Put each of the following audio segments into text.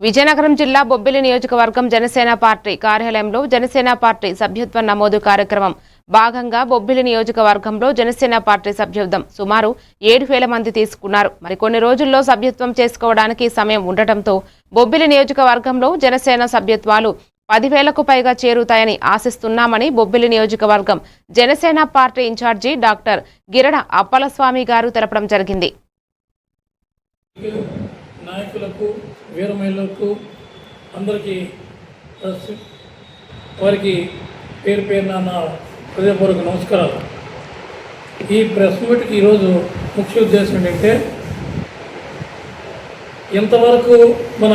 విజయనగరం జిల్లా బొబ్బిలి నియోజకవర్గం జనసేన పార్టీ కార్యాలయంలో జనసేన పార్టీ సభ్యత్వ నమోదు కార్యక్రమం భాగంగా బొబ్బిలి నియోజకవర్గంలో జనసేన పార్టీ సభ్యత్వం సుమారు 7,000 మంది తీసుకున్నారు. మరికొన్ని రోజుల్లో సభ్యత్వం చేసుకోవడానికి సమయం ఉండటంతో బొబ్బిలి నియోజకవర్గంలో జనసేన సభ్యత్వాలు 10,000కు పైగా చేరుతాయని ఆశిస్తున్నామని బొబ్బిలి నియోజకవర్గం Janasena party incharge doctor Girada Appalaswamy గారు తెలపడం జరిగింది. నాయకులకు వీర మహిళలకు అందరికీ వారికి పేరు పేరున నా హృదయపూర్వక నమస్కారాలు. ఈ ప్రెస్ మీట్కి ఈరోజు ముఖ్య ఉద్దేశం ఏంటంటే ఇంతవరకు మన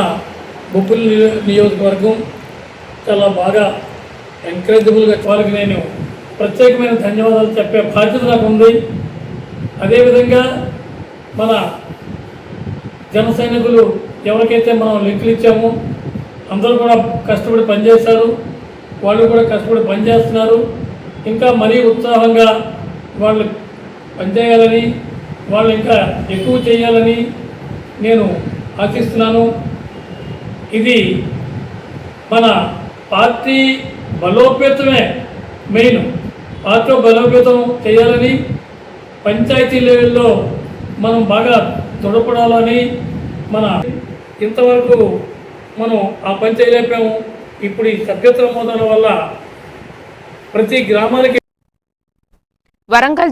బొబ్బిలి నియోజకవర్గం చాలా బాగా ఎంకరేజబుల్గా వాళ్ళకి నేను ప్రత్యేకమైన ధన్యవాదాలు చెప్పే బాధ్యత నాకు ఉంది. అదేవిధంగా మన జన సైనికులు ఎవరికైతే మనం లింకులు ఇచ్చామో అందరూ కూడా కష్టపడి పనిచేశారు, వాళ్ళు కూడా కష్టపడి పనిచేస్తున్నారు. ఇంకా మరీ ఉత్సాహంగా వాళ్ళు పనిచేయాలని, వాళ్ళు ఇంకా ఎక్కువ చేయాలని నేను ఆశిస్తున్నాను. ఇది మన పార్టీ బలోపేతమే మెయిన్. పార్టీ బలోపేతం చేయాలని, పంచాయతీ లెవెల్లో మనం బాగా తొడపడాలని, మన ఇంతవరకు మనం ఆ పని చేయలేపాము. ఇప్పుడు ఈ సభ్యత్వ నమోదుల వల్ల ప్రతి గ్రామానికి వరంగల్